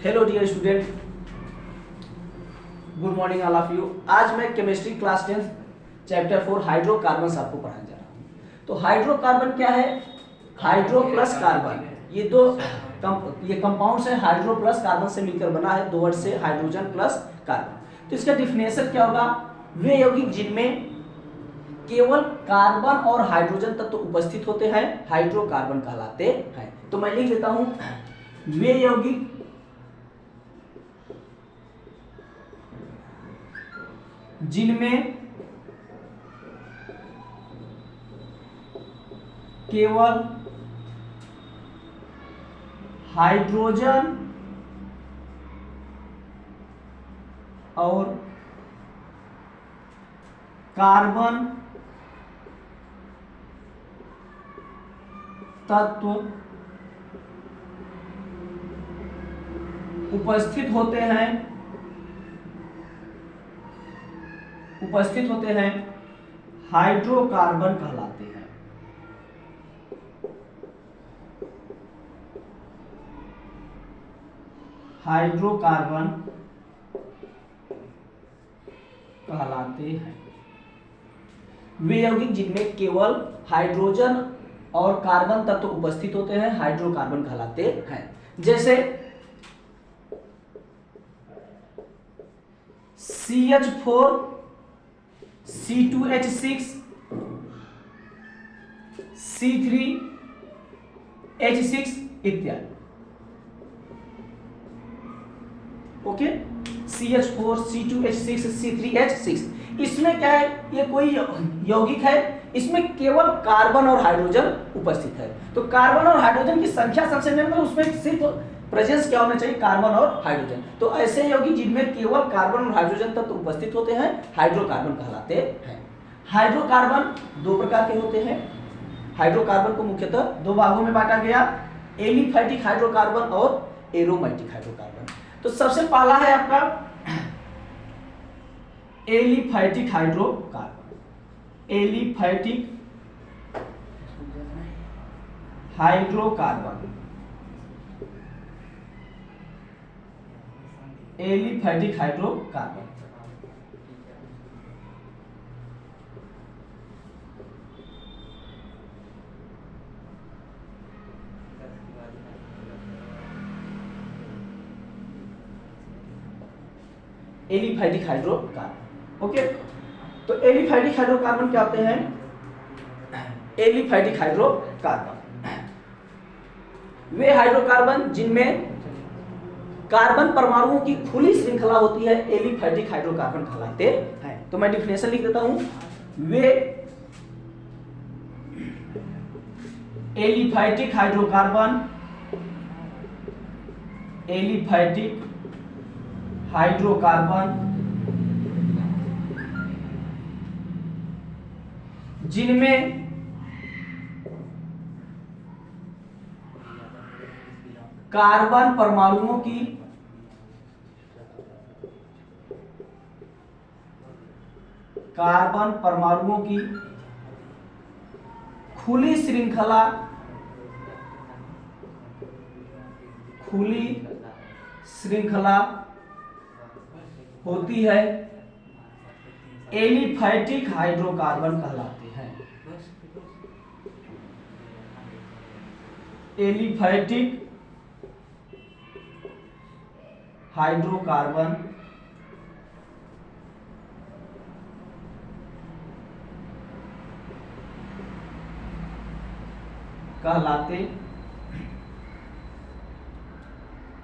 Hello dear student, good morning all of you. आज मैं chemistry class 10 chapter 4 hydrocarbons आपको पढ़ाने जा रहा हूँ। तो हाइड्रोकार्बन क्या है? हाइड्रो प्लस कार्बन, ये दो ये कंपाउंड्स है। हाइड्रो प्लस कार्बन से मिलकर बना है, दो वर्ड से, हाइड्रोजन प्लस कार्बन। तो इसका डिफिनेशन क्या होगा? वे यौगिक जिनमें केवल कार्बन और हाइड्रोजन तत्व उपस्थित होते हैं हाइड्रोकार्बन कहलाते हैं। तो मैं लिख देता हूं, वे यौगिक जिनमें केवल हाइड्रोजन और कार्बन तत्व उपस्थित होते हैं हाइड्रोकार्बन कहलाते हैं। हाइड्रोकार्बन कहलाते हैं वे यौगिक जिनमें केवल हाइड्रोजन और कार्बन तत्व उपस्थित होते हैं हाइड्रोकार्बन कहलाते हैं। जैसे CH4 C2H6 C3H6 इत्यादि। ओके, CH4 C2H6 C3H6 इसमें क्या है? ये कोई यौगिक है, इसमें केवल कार्बन और हाइड्रोजन उपस्थित है। तो कार्बन और हाइड्रोजन की संख्या सबसे निम्न, उसमें सिर्फ प्रेजेंस क्या होना चाहिए? कार्बन और हाइड्रोजन। तो ऐसे यौगिक जिनमें केवल कार्बन और हाइड्रोजन तत्व उपस्थित होते हैं हाइड्रोकार्बन कहलाते हैं। हाइड्रोकार्बन दो प्रकार के होते हैं। हाइड्रोकार्बन को मुख्यतः दो भागों में बांटा गया, एलिफैटिक हाइड्रोकार्बन और एरोमेटिक हाइड्रोकार्बन। तो सबसे पहला है आपका aliphatic hydrocarbon. Aliphatic hydrocarbon, aliphatic hydrocarbon aliphatic hydrocarbon. Okay, तो एलिफैटिक हाइड्रोकार्बन क्या होते हैं? एलिफैटिक हाइड्रोकार्बन वे हाइड्रोकार्बन जिनमें कार्बन परमाणुओं की खुली श्रृंखला होती है एलिफैटिक हाइड्रोकार्बन कहलाते हैं। तो मैं डिफिनेशन लिख देता हूं, वे एलिफैटिक हाइड्रोकार्बन जिनमें कार्बन परमाणुओं की खुली श्रृंखला होती है एलिफैटिक हाइड्रोकार्बन कहलाते हैं। एलिफैटिक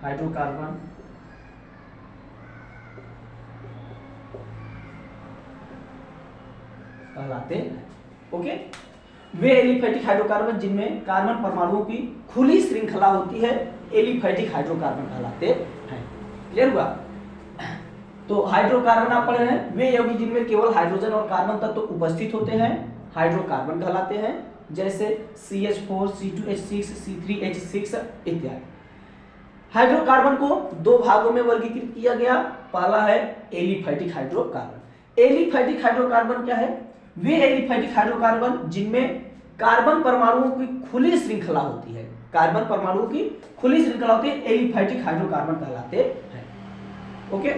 हाइड्रोकार्बन कहलाते ओके, वे एलिफैटिक हाइड्रोकार्बन जिनमें कार्बन परमाणुओं की खुली श्रृंखला होती है एलिफैटिक हाइड्रोकार्बन कहलाते हैं। क्लियर हुआ? तो हाइड्रोकार्बन आप पढ़ रहे हैं, वे यौगिक जिनमें केवल हाइड्रोजन और कार्बन तत्व उपस्थित होते हैं हाइड्रोकार्बन कहलाते हैं। जैसे CH4 C2H6 C3H6 इत्यादि। हाइड्रोकार्बन को दो भागों में वर्गीकृत किया गया। पहला है एलिफैटिक हाइड्रोकार्बन। एलिफैटिक हाइड्रोकार्बन क्या है? वे एलिफैटिक हाइड्रोकार्बन जिनमें कार्बन परमाणुओं की खुली श्रृंखला होती है, कार्बन परमाणुओं की खुली श्रृंखला होती है, एलिफैटिक हाइड्रोकार्बन कहलाते हैं। ओके,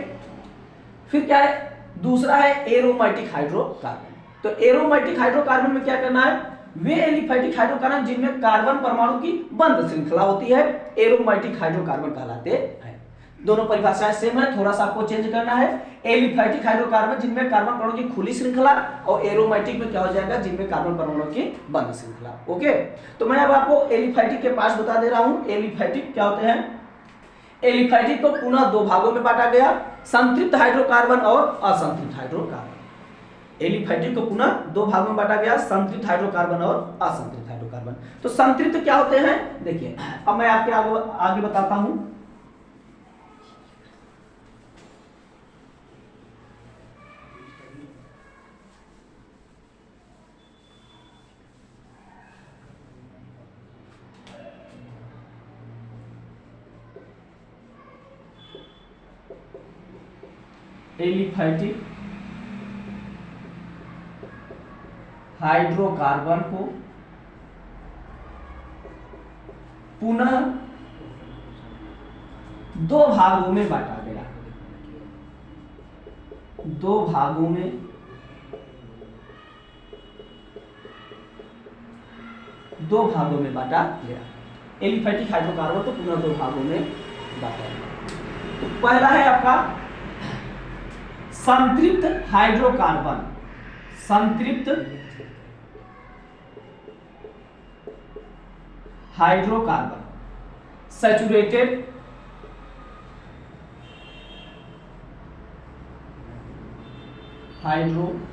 फिर क्या है, दूसरा है एरोमेटिक हाइड्रोकार्बन। तो एरोमेटिक हाइड्रोकार्बन में क्या करना है, वे एलिफैटिक हाइड्रोकार्बन जिनमें कार्बन परमाणु की बंद श्रृंखला होती है, एरोमेटिक हाइड्रोकार्बन कहलाते हैं। दोनों परिभाषाएं सेम है, थोड़ा सा आपको चेंज करना है। एलिफैटिक हाइड्रोकार्बन जिनमें कार्बन परमाणु की खुली श्रृंखला, और एरोमेटिक में क्या हो जाएगा, जिनमें कार्बन परमाणु की बंद श्रृंखला। ओके, तो मैं अब आपको एलिफैटिक के पास बता दे रहा हूं। एलिफैटिक क्या होते हैं, एलिफैटिक को पुनः दो भागों में बांटा गया, संतृप्त हाइड्रोकार्बन और असंतृप्त हाइड्रोकार्बन। एलिफैटिक को पुनः दो भागों में बांटा गया, संतृप्त हाइड्रोकार्बन और असंतृप्त हाइड्रोकार्बन। तो संतृप्त क्या होते हैं, देखिए अब मैं आपके आगे बताता हूं। एलिफैटिक हाइड्रोकार्बन को पुनः दो भागों में बांटा गया, दो भागों में बांटा गया। एलिफैटिक हाइड्रोकार्बन को पुनः दो भागों में बांटा गया। तो पहला है आपका संतृप्त हाइड्रोकार्बन, संतृप्त hydrocarbon, saturated hydrocarbon,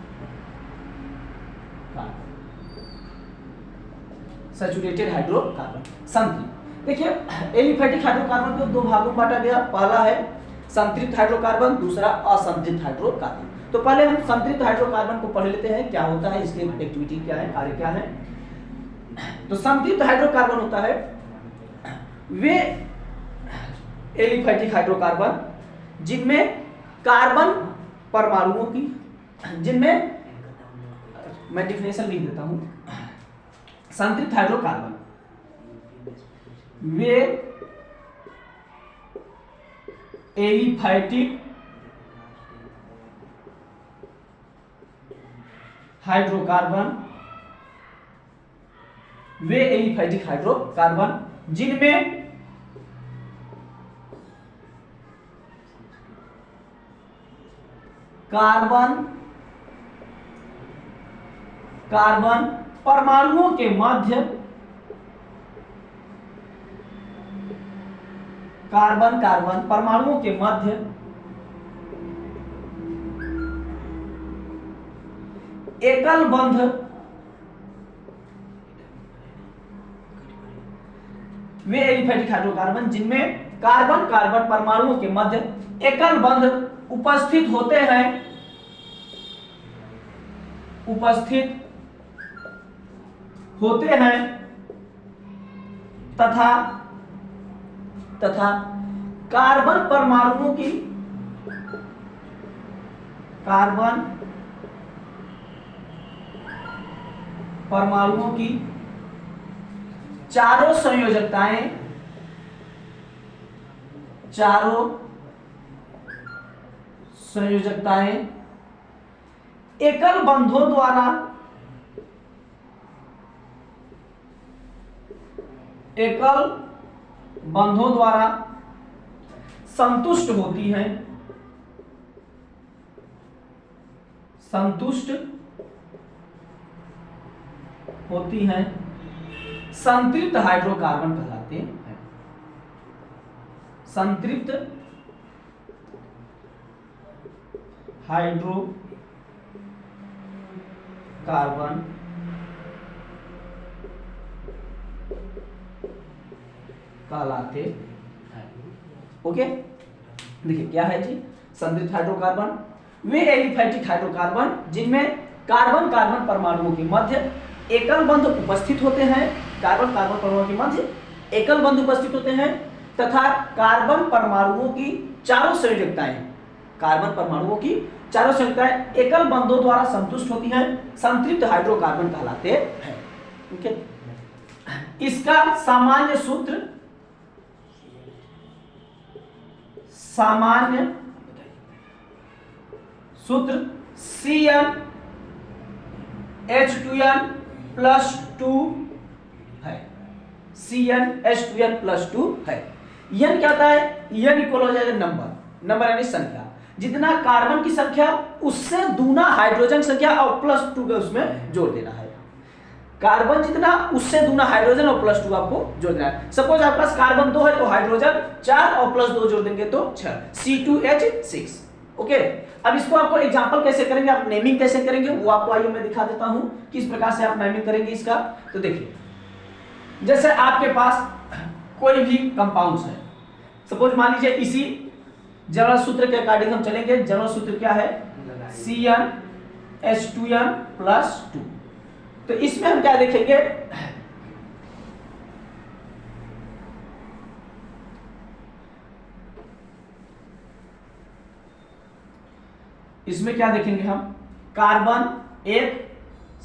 saturated hydrocarbon संतृप्त। देखिए एलिफैटिक हाइड्रोकार्बन को दो भागों में बांटा गया, पहला है संतृप्त हाइड्रोकार्बन, दूसरा असंतृप्त हाइड्रोकार्बन। तो पहले हम संतृप्त हाइड्रोकार्बन को पढ़ लेते हैं, क्या होता है, इसकी एक्टिविटी क्या है, कार्य क्या है। तो संतृप्त हाइड्रोकार्बन होता है वे एलिफैटिक हाइड्रोकार्बन जिनमें कार्बन परमाणुओं की, जिनमें मैं डिफिनेशन लिख देता हूं, संतृप्त हाइड्रोकार्बन वे एलिफैटिक हाइड्रोकार्बन, वे एलिफैटिक हाइड्रोकार्बन जिनमें कार्बन परमाणुओं के मध्य, कार्बन परमाणुओं के मध्य एकल बंध, वे एलिफैटिक हाइड्रोकार्बन जिनमें कार्बन परमाणुओं के मध्य एकल बंध उपस्थित होते हैं तथा कार्बन परमाणुओं की चारों संयोजकताएं एकल बंधों द्वारा संतुष्ट होती हैं, संतृप्त हाइड्रोकार्बन कहलाते हैं। संतृप्त हाइड्रोकार्बन कहलाते हैं। ओके, देखिए क्या है जी, संतृप्त हाइड्रोकार्बन वे एलिफैटिक हाइड्रोकार्बन जिनमें कार्बन परमाणुओं के मध्य एकल बंध उपस्थित होते हैं, कार्बन परमाणुओं के मध्य एकल बंध उपस्थित होते हैं तथा कार्बन परमाणुओं की चारों संयोजकताएं एकल बंधों द्वारा संतुष्ट होती हैं, संतृप्त हाइड्रोकार्बन कहलाते हैं। ओके। इसका सामान्य सूत्र, सामान्य सूत्र CnH2n+2 है। CnH2n+2 है। n क्या होता है? n इक्वल हो जाएगा नंबर यानी संख्या। जितना कार्बन की संख्या उससे दूना हाइड्रोजन संख्या और +2 का उसमें जोड़ देना है। कार्बन जितना उससे दूना हाइड्रोजन और +2 आपको जोड़ देना है। सपोज आपके पास कार्बन 2 है तो हाइड्रोजन 4 और +2 जोड़ देंगे तो 6, C2H6। ओके। अब इसको आपको एग्जांपल कैसे करेंगे, आप नेमिंग कैसे करेंगे वो आपको आइए मैं दिखा देता हूं किस प्रकार से आप नेमिंग करेंगे इसका। तो देखिए, जैसे आपके पास कोई भी कंपाउंड्स है, सपोज मान लीजिए इसी जनरल सूत्र के अकॉर्डिंग हम चलेंगे। जनरल सूत्र क्या है? CnH2n+2। तो इसमें हम क्या देखेंगे, इसमें क्या देखेंगे हम, कार्बन 1,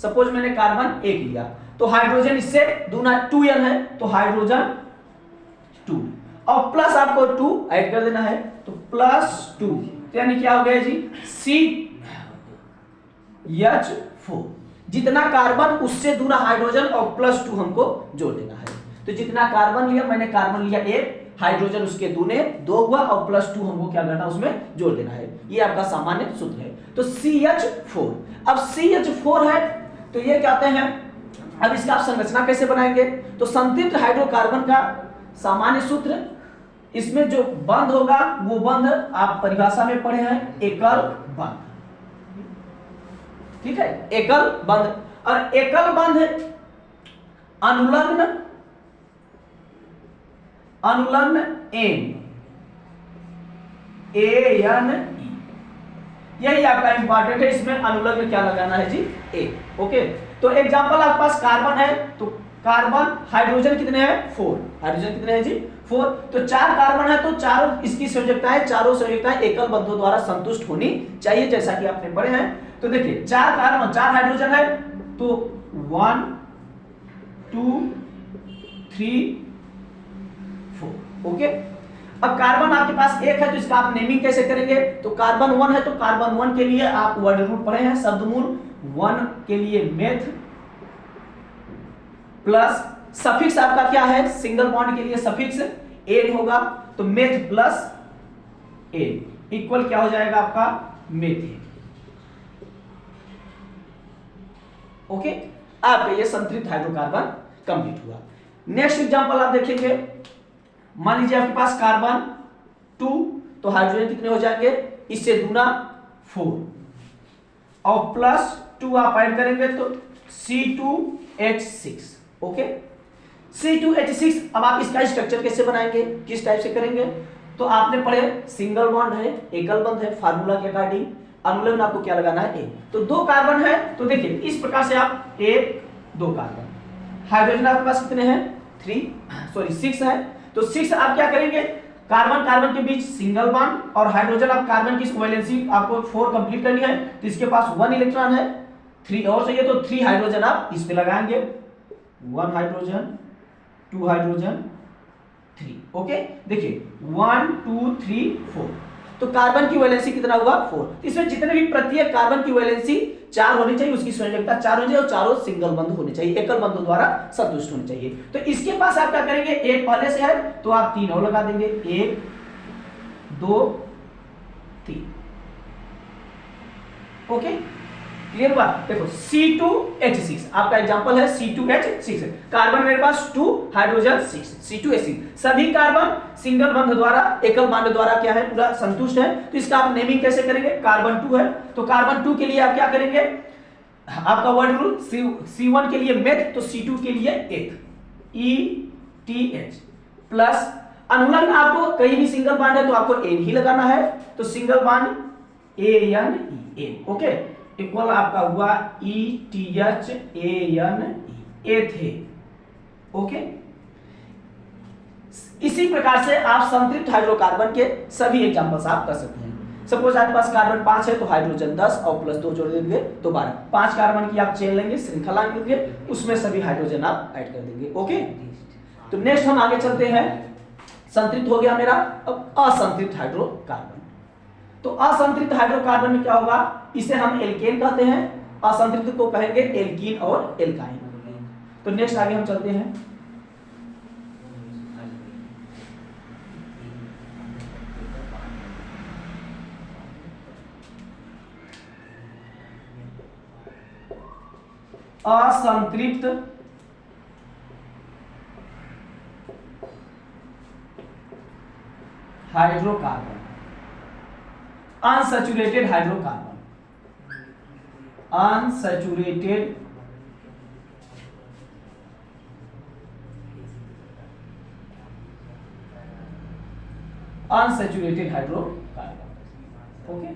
सपोज मैंने कार्बन 1 लिया तो हाइड्रोजन इससे दूना 2n है तो हाइड्रोजन 2 और प्लस आपको 2 ऐड कर देना है तो +2, तो यानी क्या हो गया जी? CH4। जितना कार्बन उससे दूना हाइड्रोजन और +2 हमको जोड़ देना है। तो जितना कार्बन लिया, मैंने कार्बन लिया 1, हाइड्रोजन उसके दूने 2 हुआ और +2 हमको क्या करना है उसमें जोड़ देना है। ये आपका सामान्य सूत्र है। तो CH4। अब CH4 है तो ये क्या कहते हैं, अब इसका आप संरचना कैसे बनाएंगे? तो संतृप्त हाइड्रोकार्बन का सामान्य सूत्र, इसमें जो बंध होगा वो बंध आप परिभाषा में पढ़े हैं, एकल बंध। ठीक है, एकल बंध। और एकल बंध अनुलग्न एन, ANE, यही आपका इंपॉर्टेंट है। इसमें अनुलग्न क्या लगाना है जी? ए। ओके। तो एग्जांपल आपके पास कार्बन है तो कार्बन, हाइड्रोजन कितने हैं? 4। हाइड्रोजन कितने हैं जी? 4। तो 4 कार्बन है तो चारों इसकी संयोजकताएं, चारों संयोजकताएं एकल बंधों द्वारा संतुष्ट होनी चाहिए, जैसा कि आपने पढ़े हैं। तो देखिए 4 कार्बन, 4 हाइड्रोजन है तो 1 2 3 4। ओके। अब कार्बन आपके पास 1 है तो इसका आप नेमिंग कैसे करेंगे? तो कार्बन 1 है तो कार्बन 1 के लिए आप वर्ड रूट पढ़े हैं, शब्दमूल 1 के लिए मेथ प्लस सफिक्स आपका क्या है? सिंगल बॉन्ड के लिए सफिक्स एन होगा तो मेथ प्लस एन इक्वल क्या हो जाएगा आपका? मेथेन। ओके। आपका ये संतृप्त हाइड्रोकार्बन कंप्लीट हुआ। नेक्स्ट एग्जांपल आप देखेंगे, मान लीजिए आपके पास कार्बन 2 तो हाइड्रोजन कितने हो जाएंगे? इससे दूना 4 और +2 आप ऐड करेंगे तो C2H6। ओके। C2H6। अब आप इसका स्ट्रक्चर कैसे बनाएंगे, किस टाइप से करेंगे? तो आपने पढ़े सिंगल बॉन्ड है, एकल बंध है, फार्मूला के अकॉर्डिंग अनुलग्न आपको क्या लगाना है? ए। तो 2 कार्बन है तो देखिए इस प्रकार से आप 1 2 कार्बन, हाइड्रोजन आपके पास कितने हैं? 6 है तो 6 आप क्या करेंगे? कार्बन कार्बन के बीच सिंगल बॉन्ड और हाइड्रोजन आप कार्बन की वैलेंसी आपको 4 कंप्लीट करनी है तो इसके पास 1 इलेक्ट्रॉन है, 3 और चाहिए तो 3 हाइड्रोजन आप इस पे लगाएंगे, 1 हाइड्रोजन 2 हाइड्रोजन 3। ओके। देखिए 1 2 3 4 तो कार्बन की वैलेंसी कितना हुआ? 4। इसमें जितने भी प्रत्येक कार्बन की वैलेंसी 4 होनी चाहिए, उसकी संयोजकता 4 होनी चाहिए और चारों सिंगल बंध होने चाहिए, एकल बंधों द्वारा संतुष्ट होने चाहिए। तो इसके पास आप क्या करेंगे? 1 पहले से है तो आप 3 और लगा देंगे, 1 2 3। ओके। क्लियर हुआ? देखो C2H6 आपका एग्जांपल है, C2H6 कार्बन मेरे पास 2 हाइड्रोजन 6, C2H6 सभी कार्बन सिंगल बंध द्वारा, एकल बॉन्ड द्वारा क्या है? पूरा संतुष्ट है। तो इसका आप नेमिंग कैसे करेंगे? कार्बन 2 है तो कार्बन 2 के लिए आप क्या करेंगे? आपका वर्ड रूल C1 के लिए मेथ तो C2 के लिए एथ, ETH प्लस अनुलग्न आपको कहीं भी सिंगल बॉन्ड है तो आपको एन ही लगाना है तो single bond ANE। Okay. Equal आपका हुआ ETHANE, एथे। ओके। इसी प्रकार से आप संतृप्त हाइड्रोकार्बन के सभी एग्जांपल्स आप कर सकते हैं। सपोज आपके पास कार्बन 5 है तो हाइड्रोजन 10 और प्लस 2 जोड़ देंगे तो 12। 5 कार्बन की आप चेन लेंगे, श्रृंखला लेंगे, उसमें सभी हाइड्रोजन आप ऐड कर देंगे। ओके, तो नेक्स्ट हम आगे चलते हैं। संतृप्त हो गया मेरा, अब असंतृप्त हाइड्रोकार्बन। तो असंतृप्त हाइड्रोकार्बन में क्या होगा, इसे हम एल्केन कहते हैं, असंतृप्त को कहेंगे एल्कीन और एल्काइन। तो नेक्स्ट आगे हम चलते हैं। असंतृप्त hydrocarbon, unsaturated hydrocarbon, unsaturated unsaturated hydrocarbon. Okay,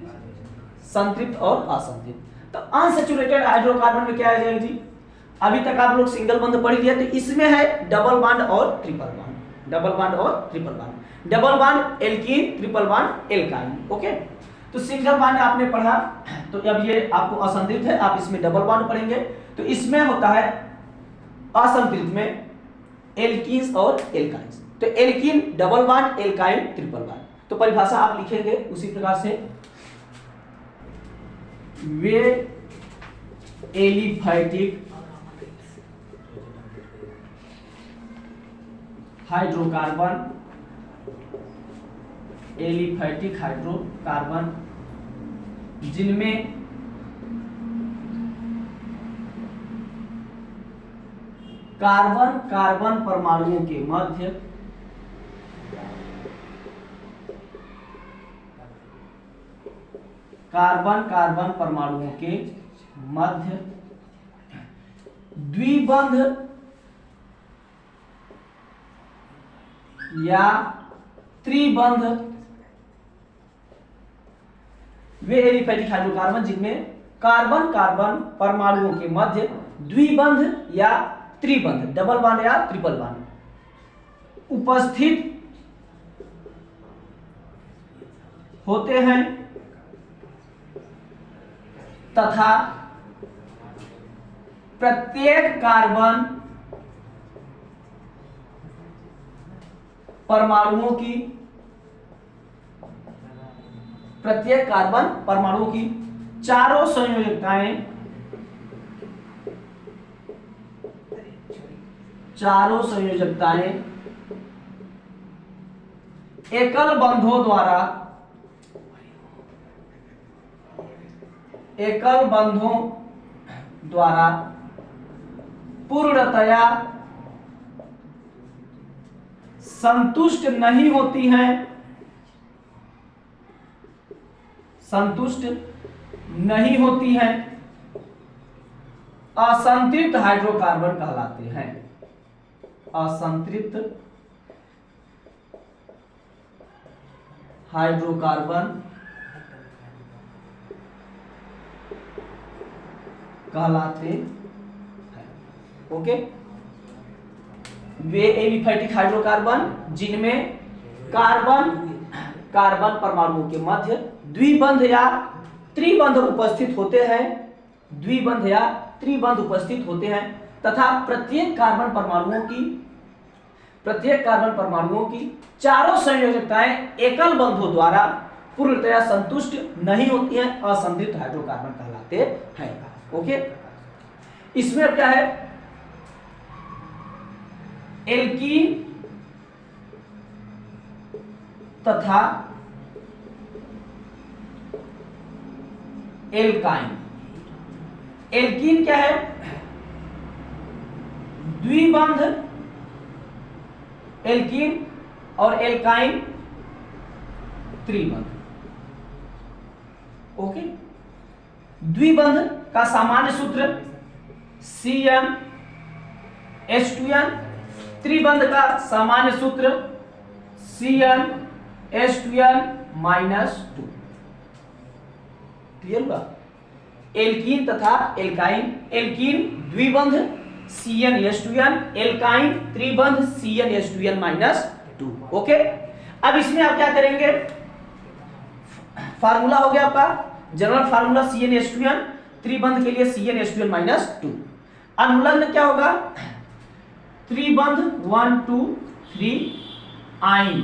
संतृप्त और असंतृप्त। तो अनसैचुरेटेड हाइड्रोकार्बन में क्या आ जाएगा जी, अभी तक आप लोग सिंगल बॉन्ड पढ़ लिया, तो इसमें है डबल बॉन्ड और ट्रिपल बॉन्ड, डबल बॉन्ड और triple bond. Double bond alkene, triple bond alkyne. Okay, तो सिंगल बॉन्ड आपने पढ़ा, तो अब ये आपको असंतृप्त है, आप इसमें डबल बॉन्ड पढ़ेंगे। तो इसमें होता है असंतृप्त में एल्कीन्स और एल्काइंस। तो alkene double bond, alkyne triple bond. तो परिभाषा आप लिखेंगे उसी प्रकार से, वे एलिफैटिक हाइड्रोकार्बन, एलिफैटिक हाइड्रोकार्बन जिनमें कार्बन कार्बन परमाणुओं के मध्य कार्बन कार्बन परमाणुओं के मध्य द्विबंध या त्रिबंध, वे एलिफैटिक हाइड्रोकार्बन जिनमें कार्बन कार्बन परमाणुओं के मध्य द्विबंध या त्रिबंध, डबल बॉन्ड या ट्रिपल बॉन्ड उपस्थित होते हैं तथा प्रत्येक कार्बन परमाणुओं की, प्रत्येक कार्बन परमाणुओं की चारों संयोजकताएं, चारों संयोजकताएं एकल बंधों द्वारा, एकल बंधों द्वारा पूर्णतया संतुष्ट नहीं होती हैं, संतुष्ट नहीं होती हैं, असंतृप्त हाइड्रोकार्बन कहलाते हैं, असंतृप्त हाइड्रोकार्बन कहलाते हैं। ओके, वे एलिफैटिक हाइड्रोकार्बन जिनमें कार्बन कार्बन परमाणुओं के मध्य द्विबंध या त्रिबंध उपस्थित होते हैं, द्विबंध या त्रिबंध उपस्थित होते हैं तथा प्रत्येक कार्बन परमाणुओं की चारों संयोजकताएं एकल बंधों द्वारा पूर्णतया संतुष्ट नहीं होती हैं, असंतृप्त हाइड्रोकार्बन कहलाते हैं। ओके, इसमें अब क्या है, एल्कीन तथा एल्काइन। एल्कीन क्या है, द्विबंध, एल्कीन और एल्काइन त्रिबंध। ओके, द्विबंध का सामान्य सूत्र CnH2n, त्रिबंध का सामान्य सूत्र CnH2n-2। क्लियर हुआ? एल्कीन तथा एल्काइन, एल्कीन द्विबंध CnH2n, एल्काइन त्रिबंध CnH2n-2। ओके, अब इसमें आप क्या करेंगे, फार्मूला हो गया आपका जनरल फार्मूला CnH2n, त्रिबंध के लिए CnH2n-2। अनुलग्न क्या होगा, त्रिबंध 1 2 3 आइन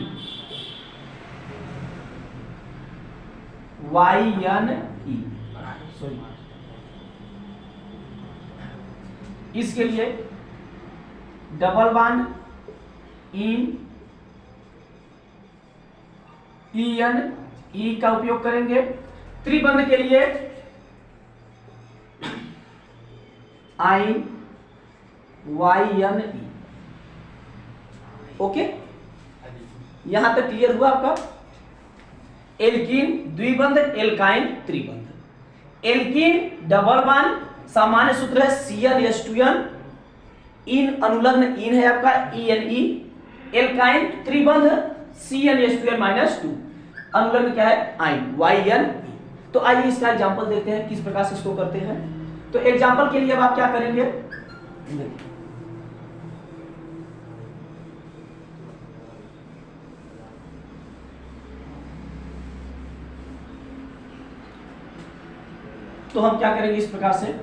YnE, इसके लिए डबल बॉन्ड इन EnE का उपयोग करेंगे। त्रिबंध के लिए आइन YnE। ओके, यहां तक क्लियर हुआ आपका। एल्कीन द्विबंध, एल्काइन त्रिबंध। एल्कीन डबल बॉन्ड, सामान्य सूत्र है CnH2n, इन अनुलग्न इन है आपका EnE। एल्काइन त्रिबंध CnH2n-2, अनुलग्न क्या है आइन YnE। तो आइए इसका एग्जांपल देखते हैं किस प्रकार से इसको करते हैं। तो एग्जांपल के लिए अब आप क्या करेंगे, तो हम क्या करेंगे इस प्रकार से,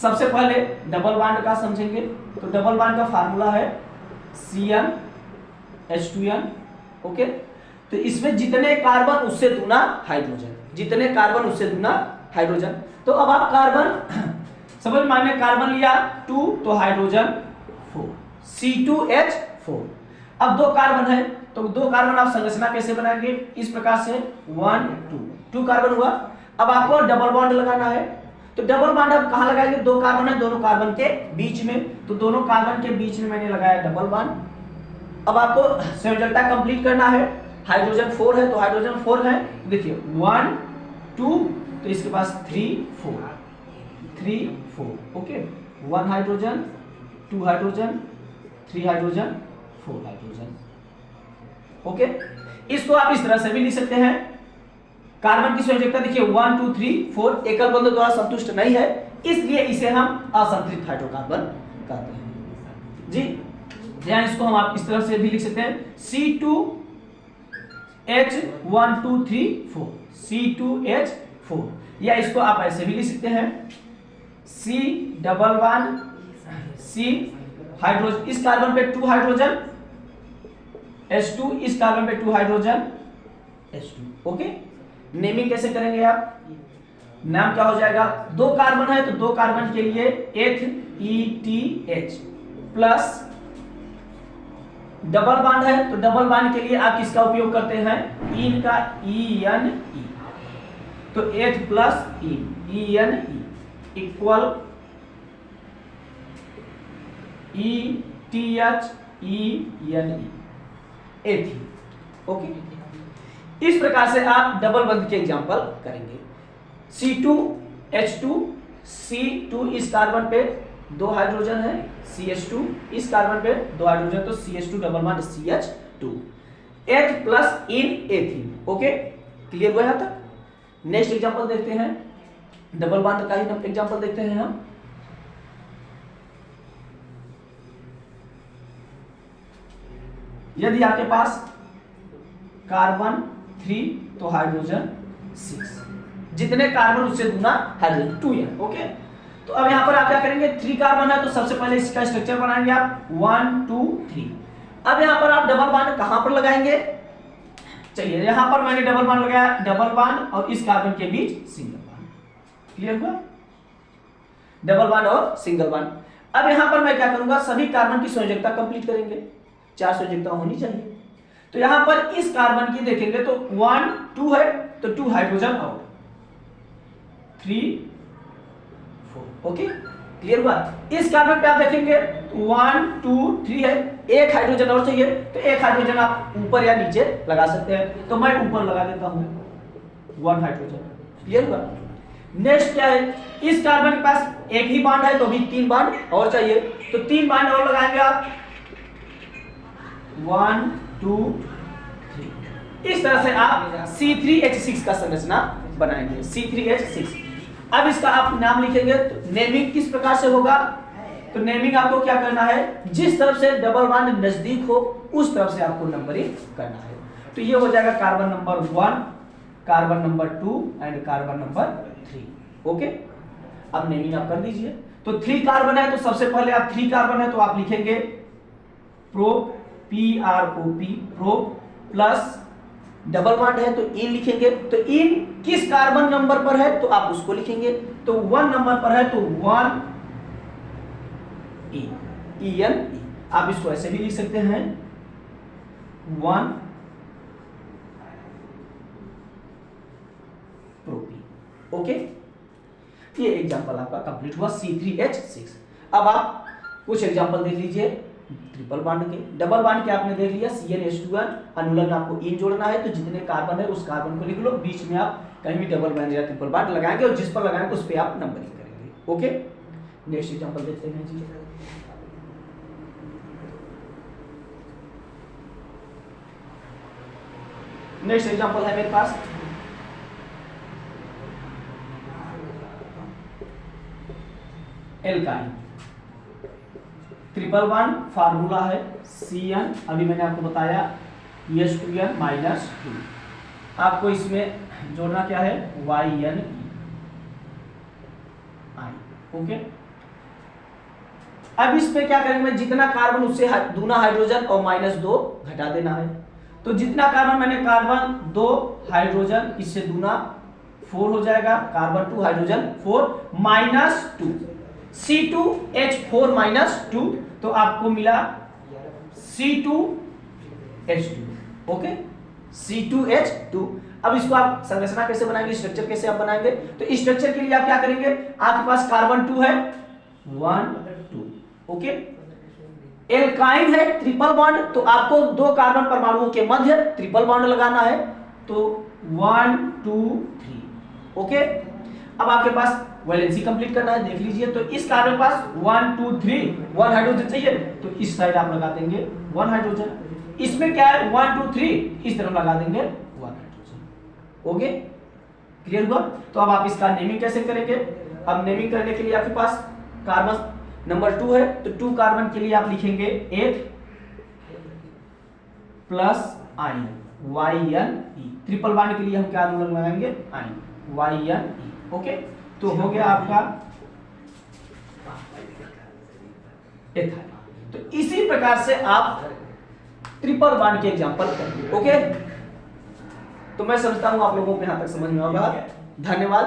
सबसे पहले डबल बॉन्ड का समझेंगे। तो डबल बॉन्ड का फार्मूला है CnH2n। ओके, तो इसमें जितने कार्बन उससे दूना हाइड्रोजन, जितने कार्बन उससे दूना हाइड्रोजन। तो अब आप कार्बन समझ माने, कार्बन लिया 2 तो हाइड्रोजन 4, C2H4। अब 2 कार्बन है तो 2 कार्बन आप संरचना कैसे बनाएंगे, इस प्रकार से 1 2 कार्बन हुआ। अब आपको डबल बॉन्ड लगाना है, तो डबल बॉन्ड आप कहां लगाएंगे, 2 कार्बन है, दोनों कार्बन के बीच में, तो दोनों कार्बन के बीच में मैंने लगाया डबल बॉन्ड। अब आपको संयोजकता कंप्लीट करना है, हाइड्रोजन 4 है तो हाइड्रोजन 4 है, देखिए 1 2 तो इसके पास 3 4 okay, 1 hydrogen 2 hydrogen 3 hydrogen 4 hydrogen. Okay, इसको आप इस तरह से भी लिख सकते हैं। कार्बन की संयोजकता देखिए 1 2 3 4 एकल बंध द्वारा संतुष्ट नहीं है, इसलिए इसे हम असंतृप्त हाइड्रोकार्बन कहते हैं जी। ध्यान, इसको हम आप इस तरह से भी लिख सकते हैं C2H1 2 3 4 C2H4, या इसको आप ऐसे भी लिख सकते हैं C double bond C hydrogen, इस कार्बन पे 2 हाइड्रोजन H2, इस कार्बन पे 2 हाइड्रोजन H2। ओके, नेमिंग कैसे करेंगे आप, नाम क्या हो जाएगा, 2 कार्बन है तो 2 कार्बन के लिए ETH प्लस डबल बॉन्ड है तो डबल बॉन्ड के लिए आप किसका उपयोग करते हैं, इन का EnE, तो H plus EnE equal ETH EnE ethene. Okay, इस प्रकार से आप डबल बंध के एग्जांपल करेंगे। C2H2 C2 इस कार्बन पे 2 हाइड्रोजन है, CH2 इस कार्बन पे 2 हाइड्रोजन तो CH2 double bond CH2 H plus in ethene. Okay, clear हुआ यहां तक। नेक्स्ट एग्जांपल देखते हैं, डबल बॉन्ड का ही एग्जांपल देखते हैं हम। यदि आपके पास कार्बन 3 तो हाइड्रोजन 6, जितने कार्बन उससे दूना हाइड्रोजन 2n। ओके, तो अब यहां पर आप क्या करेंगे, 3 कार्बन है तो सबसे पहले इसका स्ट्रक्चर बनाएंगे आप 1 2 3। अब यहां पर आप डबल बॉन्ड कहां पर लगाएंगे, चलिए यहां पर मैंने डबल बॉन्ड लगाया, डबल बॉन्ड और इस कार्बन के बीच सिंगल बॉन्ड। क्लियर हुआ, डबल बॉन्ड और सिंगल बॉन्ड। अब यहां पर मैं क्या करूंगा, सभी कार्बन की संयोजकता कंप्लीट करेंगे, 4 संयोजकता होनी चाहिए। तो यहां पर इस कार्बन की देखेंगे तो 1 2 है तो 2 हाइड्रोजन और 3 4। ओके, क्लियर हुआ। इस कार्बन पे आप देखेंगे 1 2 3 है, एक हाइड्रोजन और चाहिए तो एक हाइड्रोजन आप ऊपर या नीचे लगा सकते हैं, तो मैं ऊपर लगा देता हूं 1 हाइड्रोजन। क्लियर हुआ। नेक्स्ट क्या है, इस कार्बन के पास एक ही बॉन्ड है तो भी 3 बॉन्ड और चाहिए, तो 3 बॉन्ड और लगाएंगे आप 1 2 3। इस तरह से आप C3H6 का संरचना बनाएंगे, C3H6। अब इसका आप नाम लिखेंगे तो नेमिंग किस प्रकार से होगा, तो नेमिंग आपको क्या करना है, जिस तरफ से डबल बॉन्ड नजदीक हो उस तरफ से आपको नंबरिंग करना है। तो ये हो जाएगा carbon number 1 carbon number 2 and carbon number 3। Okay, अब नेमिंग आप कर दीजिए। तो 3 कार्बन है तो सबसे पहले आप 3 कार्बन है तो आप लिखेंगे prop, PROP, prop plus double bond है तो इन लिखेंगे। तो इन किस कार्बन नंबर पर है तो आप उसको लिखेंगे। तो 1 नंबर पर है तो 1 EN। आप इसको ऐसे भी लिख सकते हैं 1 प्रोपी। ओके, ये एग्जांपल आपका कंप्लीट हुआ C3H6। अब आप कुछ एग्जांपल देख लीजिए ट्रिपल बॉन्ड के। डबल बॉन्ड के आपने देख लिया CnH2n, अनुलग्न में आपको इन जोड़ना है तो जितने कार्बन है उस कार्बन को लिख लो, बीच में आप कहीं भी डबल बॉन्ड या ट्रिपल बॉन्ड लगाएंगे और जिस पर लगाएंगे उस पे आप नंबरिंग करेंगे। ओके, नेक्स्ट एग्जांपल देखते हैं जी। नेक्स्ट एग्जांपल है मेरे पास एल्काइन। ट्रिपल बॉन्ड फार्मूला है Cn, अभी मैंने आपको बताया H2n -2। आपको इसमें जोड़ना क्या है YnE। ओके, अब इसमें क्या करेंगे, जितना कार्बन उससे दूना हाइड्रोजन और -2 घटा देना है। तो जितना कार्बन मैंने कार्बन 2 हाइड्रोजन इससे दूना 4 हो जाएगा, कार्बन 2 हाइड्रोजन 4 -2 C2H4 -2 तो आपको मिला C2H2। Okay, C2H2। अब इसको आप संरचना कैसे बनाएंगे, स्ट्रक्चर कैसे आप बनाएंगे, तो स्ट्रक्चर के लिए आप क्या करेंगे, आपके पास कार्बन 2 है 1 2। ओके, एल्काइन है ट्रिपल बॉन्ड तो आपको 2 कार्बन परमाणुओं के मध्य ट्रिपल बॉन्ड लगाना है तो 1 2 3। ओके, अब आपके पास वैलेंसी कंप्लीट करना है, देख लीजिए। तो इस कार्बन के पास 1 2 3 1 हाइड्रोजन चाहिए तो इस साइड आप लगा देंगे 1 हाइड्रोजन। इसमें क्या है 1 2 3 इस तरफ लगा देंगे 1 हाइड्रोजन। ओके, क्लियर हुआ। तो अब आप इसका नेमिंग कैसे करेंगे, अब नेमिंग करने के लिए आपके पास कार्बन नंबर 2 है तो 2 कार्बन के लिए आप लिखेंगे 8 प्लस आइन YnE। ट्रिपल बॉन्ड के लिए हम क्या लगाएंगे आइन YnE। ओके, तो हो गया आपका एथाइन। तो इसी प्रकार से आप ट्रिपल बॉन्ड के एग्जांपल करेंगे। ओके, तो मैं समझता हूं आप लोगों को यहां तक समझ में आ गया। धन्यवाद।